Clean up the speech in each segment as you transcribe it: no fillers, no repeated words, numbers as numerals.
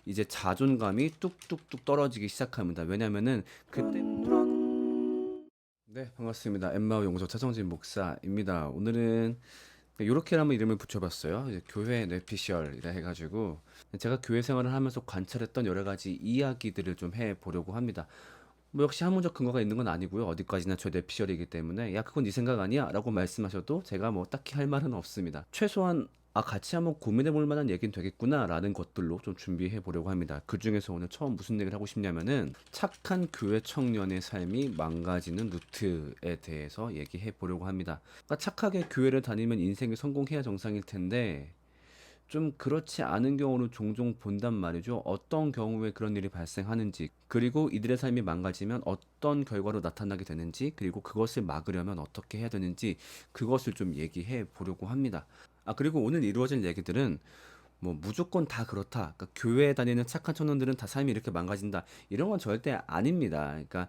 이제 자존감이 뚝뚝뚝 떨어지기 시작합니다. 왜냐면은 그때 네, 반갑습니다. 엠마오 용서 차성진 목사입니다. 오늘은 요렇게 한번 이름을 붙여봤어요. 이제 교회 뇌피셜이라 해가지고 제가 교회 생활을 하면서 관찰했던 여러 가지 이야기들을 좀 해보려고 합니다. 뭐 역시 학문적 근거가 있는 건 아니고요. 어디까지나 저 뇌피셜이기 때문에 야 그건 네 생각 아니야 라고 말씀하셔도 제가 뭐 딱히 할 말은 없습니다. 최소한 같이 한번 고민해 볼 만한 얘기는 되겠구나 라는 것들로 좀 준비해 보려고 합니다. 그 중에서 오늘 처음 무슨 얘기를 하고 싶냐면은 착한 교회 청년의 삶이 망가지는 루트에 대해서 얘기해 보려고 합니다. 그러니까 착하게 교회를 다니면 인생이 성공해야 정상일 텐데 좀 그렇지 않은 경우를 종종 본단 말이죠. 어떤 경우에 그런 일이 발생하는지, 그리고 이들의 삶이 망가지면 어떤 결과로 나타나게 되는지, 그리고 그것을 막으려면 어떻게 해야 되는지, 그것을 좀 얘기해 보려고 합니다. 그리고 오늘 이루어질 얘기들은 뭐 무조건 다 그렇다. 그러니까 교회에 다니는 착한 청년들은 다 삶이 이렇게 망가진다. 이런 건 절대 아닙니다. 그러니까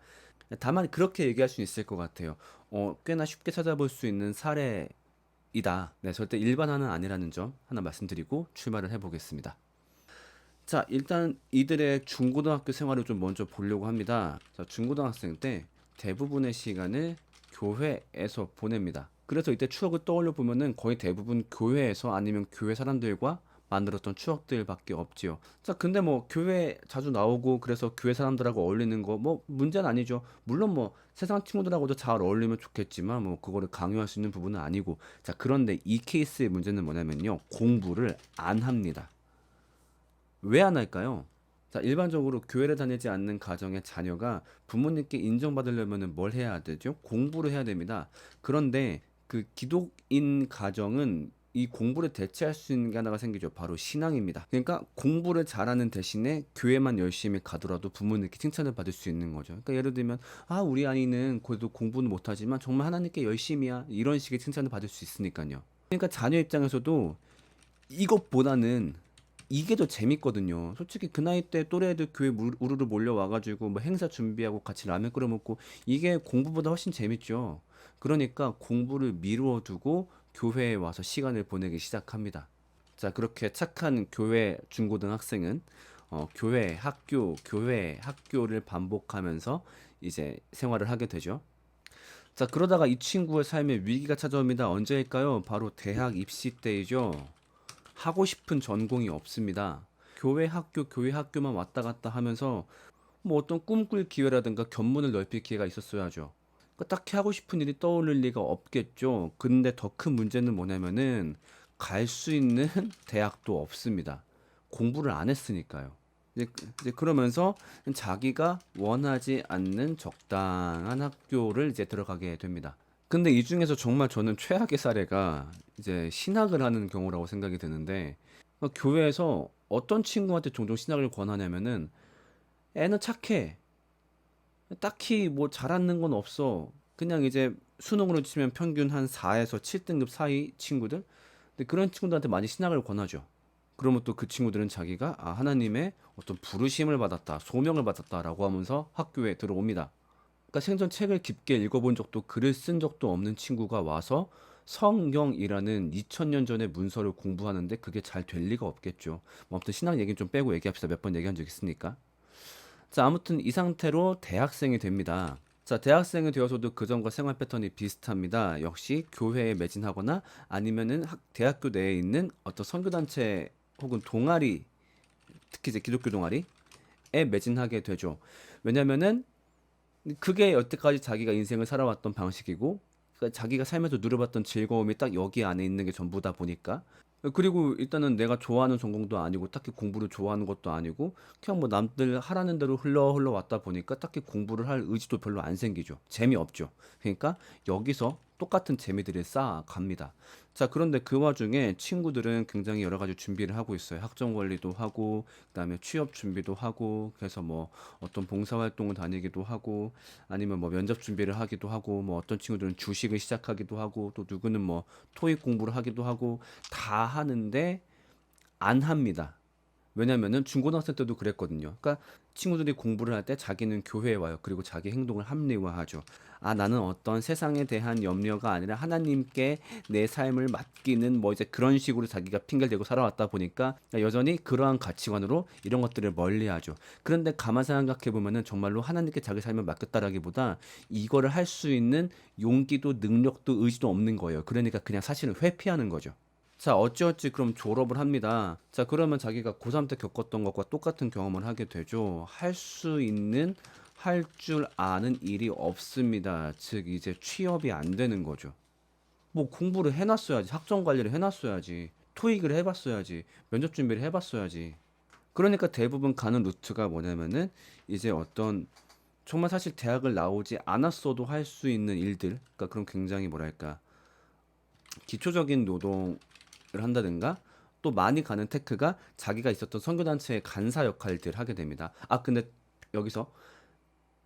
다만 그렇게 얘기할 수 있을 것 같아요. 꽤나 쉽게 찾아볼 수 있는 사례 이다. 네, 절대 일반화는 아니라는 점 하나 말씀드리고 출발을 해보겠습니다. 자, 일단 이들의 중고등학교 생활을 좀 먼저 보려고 합니다. 자, 중고등학생 때 대부분의 시간을 교회에서 보냅니다. 그래서 이때 추억을 떠올려 보면은 거의 대부분 교회에서 아니면 교회 사람들과 만들었던 추억들밖에 없지요. 자, 근데 뭐 교회 자주 나오고 그래서 교회 사람들하고 어울리는 거 뭐 문제는 아니죠. 물론 뭐 세상 친구들하고도 잘 어울리면 좋겠지만 뭐 그거를 강요할 수 있는 부분은 아니고. 자, 그런데 이 케이스의 문제는 뭐냐면요. 공부를 안 합니다. 왜 안 할까요? 자, 일반적으로 교회를 다니지 않는 가정의 자녀가 부모님께 인정받으려면 뭘 해야 되죠? 공부를 해야 됩니다. 그런데 그 기독인 가정은 이 공부를 대체할 수 있는 게 하나가 생기죠. 바로 신앙입니다. 그러니까 공부를 잘하는 대신에 교회만 열심히 가더라도 부모님께 칭찬을 받을 수 있는 거죠. 그러니까 예를 들면, 우리 아이는 그래도 공부는 못하지만 정말 하나님께 열심이야. 이런 식의 칭찬을 받을 수 있으니까요. 그러니까 자녀 입장에서도 이것보다는 이게 더 재밌거든요. 솔직히 그 나이 때 또래 애들 교회 우르르 몰려와가지고 뭐 행사 준비하고 같이 라면 끓여 먹고 이게 공부보다 훨씬 재밌죠. 그러니까 공부를 미루어 두고 교회에 와서 시간을 보내기 시작합니다. 자, 그렇게 착한 교회 중고등학생은 교회 학교를 반복하면서 이제 생활을 하게 되죠. 자, 그러다가 이 친구의 삶에 위기가 찾아옵니다. 언제일까요? 바로 대학 입시 때이죠. 하고 싶은 전공이 없습니다. 교회 학교만 왔다 갔다 하면서 뭐 어떤 꿈꿀 기회라든가 견문을 넓힐 기회가 있었어야죠. 그러니까 딱히 하고 싶은 일이 떠오를 리가 없겠죠. 근데 더 큰 문제는 뭐냐면은 갈 수 있는 대학도 없습니다. 공부를 안 했으니까요. 이제 그러면서 자기가 원하지 않는 적당한 학교를 이제 들어가게 됩니다. 근데 이 중에서 정말 저는 최악의 사례가 이제 신학을 하는 경우라고 생각이 드는데, 교회에서 어떤 친구한테 종종 신학을 권하냐면은 애는 착해. 딱히 뭐 잘하는 건 없어. 그냥 이제 수능으로 치면 평균 한 4에서 7등급 사이 친구들. 근데 그런 친구들한테 많이 신학을 권하죠. 그러면 또 그 친구들은 자기가 하나님의 어떤 부르심을 받았다, 소명을 받았다라고 하면서 학교에 들어옵니다. 그러니까 생전 책을 깊게 읽어본 적도 글을 쓴 적도 없는 친구가 와서 성경이라는 2000년 전의 문서를 공부하는데 그게 잘 될 리가 없겠죠. 뭐 아무튼 신학 얘기는 좀 빼고 얘기합시다. 몇 번 얘기한 적 있으니까. 자, 아무튼 이 상태로 대학생이 됩니다. 자, 대학생이 되어서도 그전과 생활 패턴이 비슷합니다. 역시 교회에 매진하거나 아니면은 대학교 내에 있는 어떤 선교단체 혹은 동아리, 특히 이제 기독교 동아리에 매진하게 되죠. 왜냐면은 그게 여태까지 자기가 인생을 살아왔던 방식이고, 그러니까 자기가 살면서 누려봤던 즐거움이 딱 여기 안에 있는 게 전부다 보니까. 그리고 일단은 내가 좋아하는 전공도 아니고 딱히 공부를 좋아하는 것도 아니고 그냥 뭐 남들 하라는 대로 흘러 왔다 보니까 딱히 공부를 할 의지도 별로 안 생기죠. 재미없죠. 그러니까 여기서 똑같은 재미들을 쌓아갑니다. 자, 그런데 그 와중에 친구들은 굉장히 여러 가지 준비를 하고 있어요. 학점 관리도 하고, 그다음에 취업 준비도 하고, 그래서 뭐 어떤 봉사활동을 다니기도 하고, 아니면 뭐 면접 준비를 하기도 하고, 뭐 어떤 친구들은 주식을 시작하기도 하고, 또 누구는 뭐 토익 공부를 하기도 하고, 다 하는데 안 합니다. 왜냐면은 중고등학생 때도 그랬거든요. 그러니까 친구들이 공부를 할 때 자기는 교회에 와요. 그리고 자기 행동을 합리화하죠. 아, 나는 어떤 세상에 대한 염려가 아니라 하나님께 내 삶을 맡기는 뭐 이제 그런 식으로 자기가 핑계를 대고 살아왔다 보니까 여전히 그러한 가치관으로 이런 것들을 멀리하죠. 그런데 가만 생각해 보면은 정말로 하나님께 자기 삶을 맡겼다라기보다 이거를 할 수 있는 용기도 능력도 의지도 없는 거예요. 그러니까 그냥 사실은 회피하는 거죠. 자, 어찌어찌 그럼 졸업을 합니다. 자, 그러면 자기가 고3 때 겪었던 것과 똑같은 경험을 하게 되죠. 할 수 있는, 할 줄 아는 일이 없습니다. 즉, 이제 취업이 안 되는 거죠. 뭐 공부를 해놨어야지. 학점 관리를 해놨어야지. 토익을 해봤어야지. 면접 준비를 해봤어야지. 그러니까 대부분 가는 루트가 뭐냐면은 이제 어떤 정말 사실 대학을 나오지 않았어도 할 수 있는 일들. 그러니까 그런 굉장히 뭐랄까. 기초적인 노동을 한다든가 또 많이 가는 테크가 자기가 있었던 선교단체의 간사 역할들 하게 됩니다. 아, 근데 여기서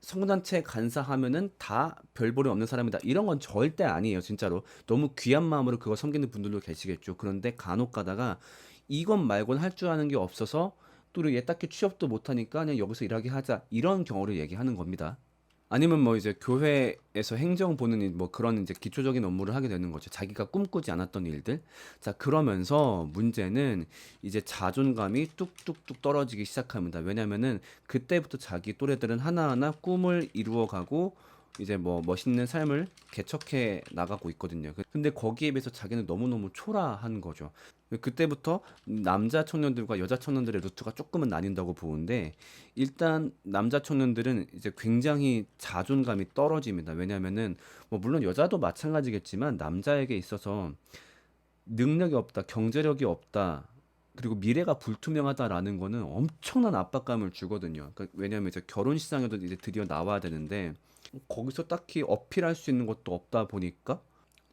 선교단체 간사하면은 다 별볼이 없는 사람이다. 이런 건 절대 아니에요, 진짜로. 너무 귀한 마음으로 그거 섬기는 분들도 계시겠죠. 그런데 간혹 가다가 이것 말고는 할 줄 아는 게 없어서 또 얘 딱히 취업도 못하니까 그냥 여기서 일하게 하자. 이런 경우를 얘기하는 겁니다. 아니면 뭐 이제 교회에서 행정 보는 뭐 그런 이제 기초적인 업무를 하게 되는 거죠. 자기가 꿈꾸지 않았던 일들. 자, 그러면서 문제는 이제 자존감이 뚝뚝뚝 떨어지기 시작합니다. 왜냐면은 그때부터 자기 또래들은 하나하나 꿈을 이루어가고 이제 뭐 멋있는 삶을 개척해 나가고 있거든요. 근데 거기에 비해서 자기는 너무너무 초라한 거죠. 그때부터 남자 청년들과 여자 청년들의 루트가 조금은 나뉜다고 보는데 일단 남자 청년들은 이제 굉장히 자존감이 떨어집니다. 왜냐면은 뭐 물론 여자도 마찬가지겠지만 남자에게 있어서 능력이 없다, 경제력이 없다, 그리고 미래가 불투명하다라는 거는 엄청난 압박감을 주거든요. 그러니까 왜냐면 이제 결혼 시장에도 이제 드디어 나와야 되는데 거기서 딱히 어필할 수 있는 것도 없다 보니까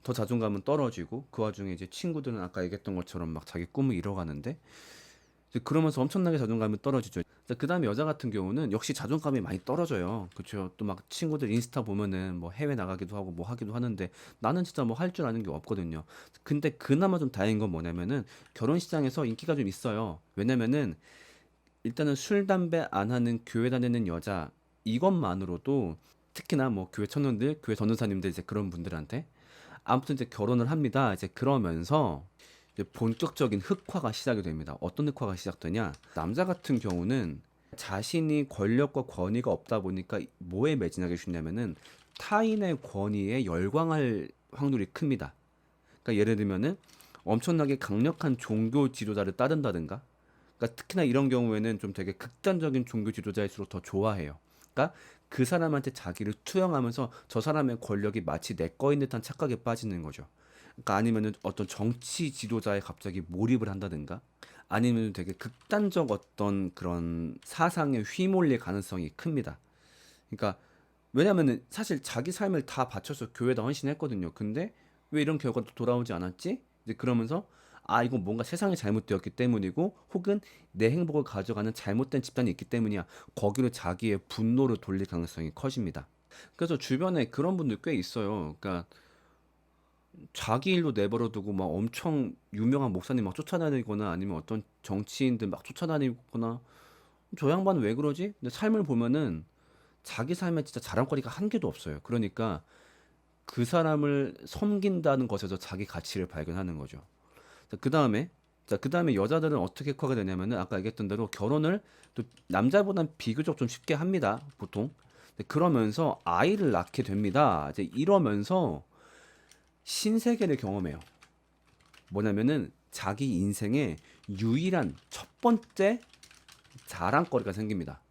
더 자존감은 떨어지고 그 와중에 이제 친구들은 아까 얘기했던 것처럼 막 자기 꿈을 이뤄가는데 이제 그러면서 엄청나게 자존감이 떨어지죠. 그 다음에 여자 같은 경우는 역시 자존감이 많이 떨어져요. 그쵸? 또 막 친구들 인스타 보면은 뭐 해외 나가기도 하고 뭐 하기도 하는데 나는 진짜 뭐 할 줄 아는 게 없거든요. 근데 그나마 좀 다행인 건 뭐냐면은 결혼 시장에서 인기가 좀 있어요. 왜냐면은 일단은 술, 담배 안 하는 교회 다니는 여자 이것만으로도 특히나 뭐 교회 청년들, 교회 전도사님들 이제 그런 분들한테 아무튼 이제 결혼을 합니다. 이제 그러면서 이제 본격적인 흑화가 시작이 됩니다. 어떤 흑화가 시작되냐? 남자 같은 경우는 자신이 권력과 권위가 없다 보니까 뭐에 매진하게 쉽냐면은 타인의 권위에 열광할 확률이 큽니다. 그러니까 예를 들면은 엄청나게 강력한 종교 지도자를 따른다든가 그러니까 특히나 이런 경우에는 좀 되게 극단적인 종교 지도자일수록 더 좋아해요. 그러니까 그 사람한테 자기를 투영하면서 저 사람의 권력이 마치 내 거인 듯한 착각에 빠지는 거죠. 그러니까 아니면은 어떤 정치 지도자에 갑자기 몰입을 한다든가 아니면 되게 극단적 어떤 그런 사상에 휘몰릴 가능성이 큽니다. 그러니까 왜냐면은 사실 자기 삶을 다 바쳐서 교회에다 헌신했거든요. 근데 왜 이런 결과도 돌아오지 않았지? 이제 그러면서 아, 이건 뭔가 세상이 잘못되었기 때문이고 혹은 내 행복을 가져가는 잘못된 집단이 있기 때문이야. 거기로 자기의 분노를 돌릴 가능성이 커집니다. 그래서 주변에 그런 분들 꽤 있어요. 그러니까 자기 일로 내버려 두고 막 엄청 유명한 목사님 막 쫓아다니거나 아니면 어떤 정치인들 막 쫓아다니거나 저 양반은 왜 그러지? 근데 삶을 보면은 자기 삶에 진짜 자랑거리가 한 개도 없어요. 그러니까 그 사람을 섬긴다는 것에서 자기 가치를 발견하는 거죠. 그 다음에 그 다음에 여자들은 어떻게 커가 되냐면은 아까 얘기했던 대로 결혼을 또 남자보단 비교적 좀 쉽게 합니다. 보통. 그러면서 아이를 낳게 됩니다. 이제 이러면서 신세계를 경험해요. 뭐냐면은 자기 인생의 유일한 첫 번째 자랑거리가 생깁니다.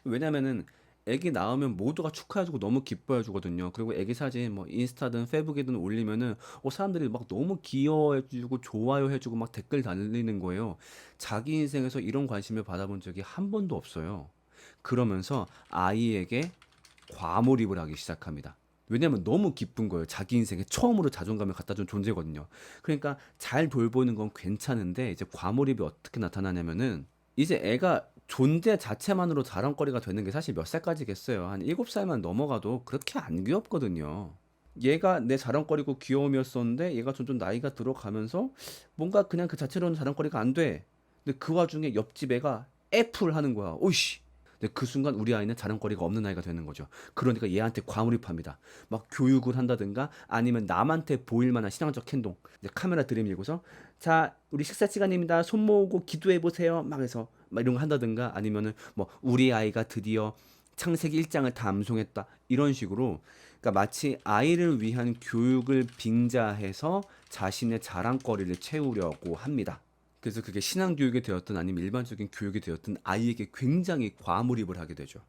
왜냐면은 애기 낳으면 모두가 축하해주고 너무 기뻐해 주거든요. 그리고 애기 사진 뭐 인스타든 페이북이든 올리면은 사람들이 막 너무 귀여워해주고 좋아요해주고 막 댓글 달리는 거예요. 자기 인생에서 이런 관심을 받아본 적이 한 번도 없어요. 그러면서 아이에게 과몰입을 하기 시작합니다. 왜냐면 너무 기쁜 거예요. 자기 인생에 처음으로 자존감을 갖다 준 존재거든요. 그러니까 잘 돌보는 건 괜찮은데 이제 과몰입이 어떻게 나타나냐면은 이제 애가 존재 자체만으로 자랑거리가 되는 게 사실 몇 살까지겠어요. 한 7살만 넘어가도 그렇게 안 귀엽거든요. 얘가 내 자랑거리고 귀여움이었었는데 얘가 점점 나이가 들어가면서 뭔가 그냥 그 자체로는 자랑거리가 안 돼. 근데 그 와중에 옆집 애가 애플 하는 거야. 오이씨. 근데 그 순간 우리 아이는 자랑거리가 없는 아이가 되는 거죠. 그러니까 얘한테 과몰입합니다. 막 교육을 한다든가 아니면 남한테 보일 만한 신앙적 행동. 이제 카메라 들이밀고서 자, 우리 식사 시간입니다. 손 모으고 기도해 보세요. 막 해서 막 이런 거 한다든가 아니면은 뭐 우리 아이가 드디어 창세기 1장을 다 암송했다. 이런 식으로 그러니까 마치 아이를 위한 교육을 빙자해서 자신의 자랑거리를 채우려고 합니다. 그래서 그게 신앙 교육이 되었든 아니면 일반적인 교육이 되었든 아이에게 굉장히 과몰입을 하게 되죠.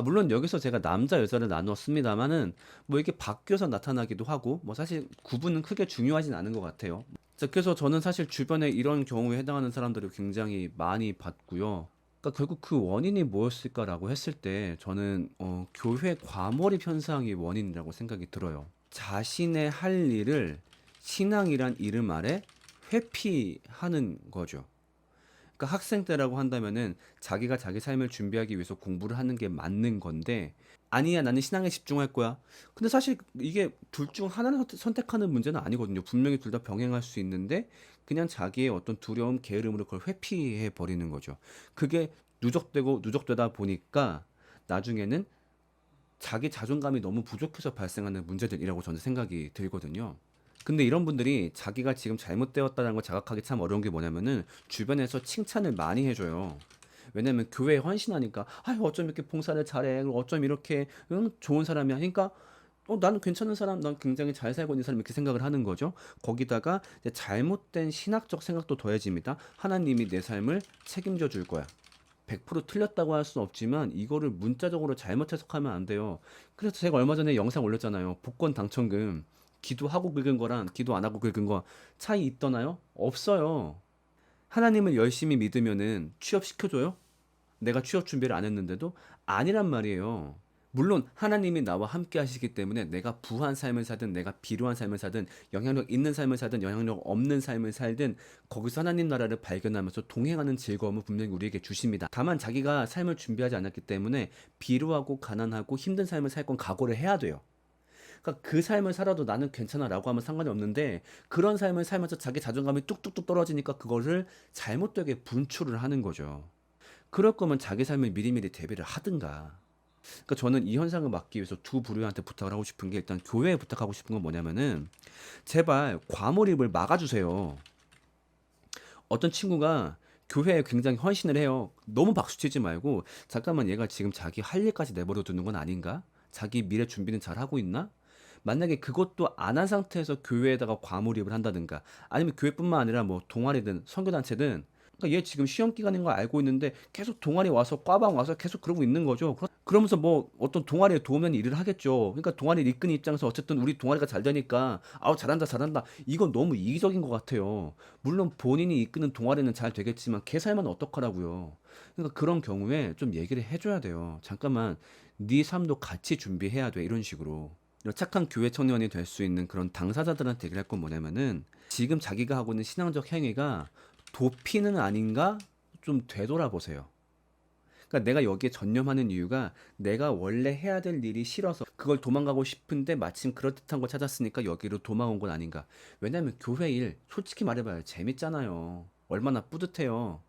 물론 여기서 제가 남자 여자를 나눴습니다만은 뭐 이게 바뀌어서 나타나기도 하고 뭐 사실 구분은 크게 중요하진 않은 것 같아요. 자, 그래서 저는 사실 주변에 이런 경우에 해당하는 사람들을 굉장히 많이 봤고요. 그러니까 결국 그 원인이 뭐였을까라고 했을 때 저는 교회 과몰입 현상이 원인이라고 생각이 들어요. 자신의 할 일을 신앙이란 이름 아래 회피하는 거죠. 그러니까 학생 때라고 한다면은 자기가 자기 삶을 준비하기 위해서 공부를 하는 게 맞는 건데 아니야 나는 신앙에 집중할 거야. 근데 사실 이게 둘 중 하나를 선택하는 문제는 아니거든요. 분명히 둘 다 병행할 수 있는데 그냥 자기의 어떤 두려움, 게으름으로 그걸 회피해 버리는 거죠. 그게 누적되고 누적되다 보니까 나중에는 자기 자존감이 너무 부족해서 발생하는 문제들이라고 저는 생각이 들거든요. 근데 이런 분들이 자기가 지금 잘못되었다는 걸 자각하기 참 어려운 게 뭐냐면은 주변에서 칭찬을 많이 해줘요. 왜냐면 교회에 헌신하니까 아유 어쩜 이렇게 봉사를 잘해 어쩜 이렇게 응? 좋은 사람이야 그러니까 나는 괜찮은 사람 난 굉장히 잘 살고 있는 사람 이렇게 생각을 하는 거죠. 거기다가 이제 잘못된 신학적 생각도 더해집니다. 하나님이 내 삶을 책임져 줄 거야. 100% 틀렸다고 할 수는 없지만 이거를 문자적으로 잘못 해석하면 안 돼요. 그래서 제가 얼마 전에 영상 올렸잖아요. 복권 당첨금 기도하고 긁은 거랑 기도 안 하고 긁은 거 차이 있더나요? 없어요. 하나님을 열심히 믿으면은 취업시켜줘요? 내가 취업 준비를 안 했는데도 아니란 말이에요. 물론 하나님이 나와 함께 하시기 때문에 내가 부한 삶을 살든 내가 비루한 삶을 살든 영향력 있는 삶을 살든 영향력 없는 삶을 살든 거기서 하나님 나라를 발견하면서 동행하는 즐거움을 분명히 우리에게 주십니다. 다만 자기가 삶을 준비하지 않았기 때문에 비루하고 가난하고 힘든 삶을 살 건 각오를 해야 돼요. 그러니까 그 삶을 살아도 나는 괜찮아라고 하면 상관이 없는데 그런 삶을 살면서 자기 자존감이 뚝뚝뚝 떨어지니까 그거를 잘못되게 분출을 하는 거죠. 그럴 거면 자기 삶을 미리미리 대비를 하든가. 그러니까 저는 이 현상을 막기 위해서 두 부류한테 부탁을 하고 싶은 게 일단 교회에 부탁하고 싶은 건 뭐냐면은 제발 과몰입을 막아주세요. 어떤 친구가 교회에 굉장히 헌신을 해요. 너무 박수치지 말고 잠깐만 얘가 지금 자기 할 일까지 내버려 두는 건 아닌가? 자기 미래 준비는 잘 하고 있나? 만약에 그것도 안 한 상태에서 교회에다가 과몰입을 한다든가 아니면 교회뿐만 아니라 뭐 동아리든 선교단체든 그러니까 얘 지금 시험 기간인 거 알고 있는데 계속 동아리 와서 과방 와서 계속 그러고 있는 거죠. 그러면서 뭐 어떤 동아리에 도우면 일을 하겠죠. 그러니까 동아리 이끄는 입장에서 어쨌든 우리 동아리가 잘 되니까 아우 잘한다 잘한다 이건 너무 이기적인 것 같아요. 물론 본인이 이끄는 동아리는 잘 되겠지만 걔 살면 어떡하라고요. 그러니까 그런 경우에 좀 얘기를 해줘야 돼요. 잠깐만 네 삶도 같이 준비해야 돼 이런 식으로. 착한 교회 청년이 될 수 있는 그런 당사자들한테 얘기를 할 건 뭐냐면은 지금 자기가 하고 있는 신앙적 행위가 도피는 아닌가 좀 되돌아보세요. 그러니까 내가 여기에 전념하는 이유가 내가 원래 해야 될 일이 싫어서 그걸 도망가고 싶은데 마침 그럴듯한 걸 찾았으니까 여기로 도망온 건 아닌가. 왜냐면 교회 일 솔직히 말해봐요. 재밌잖아요. 얼마나 뿌듯해요.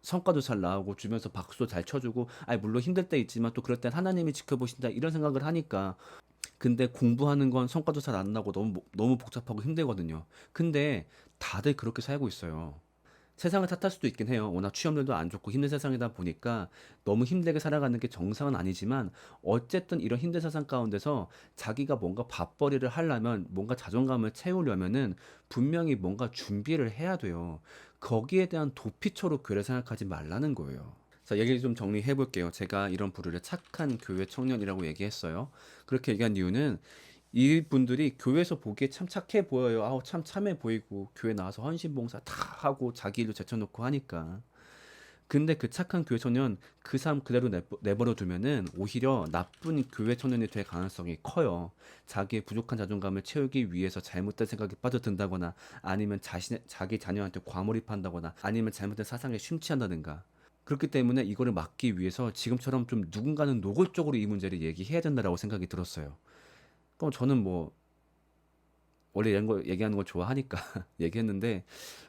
성과도 잘 나오고 주면서 박수도 잘 쳐주고 아니 물론 힘들 때 있지만 또 그럴 땐 하나님이 지켜보신다 이런 생각을 하니까 근데 공부하는 건 성과도 잘 안 나고 너무 복잡하고 힘들거든요. 근데 다들 그렇게 살고 있어요. 세상을 탓할 수도 있긴 해요. 워낙 취업률도 안 좋고 힘든 세상이다 보니까 너무 힘들게 살아가는 게 정상은 아니지만 어쨌든 이런 힘든 세상 가운데서 자기가 뭔가 밥벌이를 하려면 뭔가 자존감을 채우려면은 분명히 뭔가 준비를 해야 돼요. 거기에 대한 도피처로 교회를 생각하지 말라는 거예요. 자, 얘기 좀 정리해 볼게요. 제가 이런 부류를 착한 교회 청년이라고 얘기했어요. 그렇게 얘기한 이유는 이분들이 교회에서 보기에 참 착해 보여요. 아우, 참 참해 보이고, 교회 나와서 헌신봉사 다 하고, 자기 일도 제쳐놓고 하니까. 근데 그 착한 교회 청년, 그 삶 그대로 내버려 두면은 오히려 나쁜 교회 청년이 될 가능성이 커요. 자기의 부족한 자존감을 채우기 위해서 잘못된 생각에 빠져든다거나, 아니면 자기 자녀한테 과몰입한다거나, 아니면 잘못된 사상에 심취한다든가. 그렇기 때문에 이거를 막기 위해서 지금처럼 좀 누군가는 노골적으로 이 문제를 얘기해야 된다라고 생각이 들었어요. 그럼 저는 뭐 원래 이런 거 얘기하는 걸 좋아하니까 얘기했는데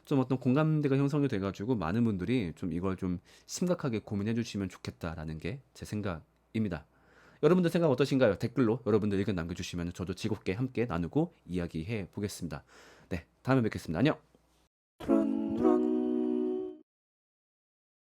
좀 어떤 공감대가 형성이 돼 가지고 많은 분들이 좀 이걸 좀 심각하게 고민해 주시면 좋겠다라는 게 제 생각입니다. 여러분들 생각 어떠신가요? 댓글로 여러분들 의견 남겨주시면 저도 즐겁게 함께 나누고 이야기해 보겠습니다. 네, 다음에 뵙겠습니다. 안녕!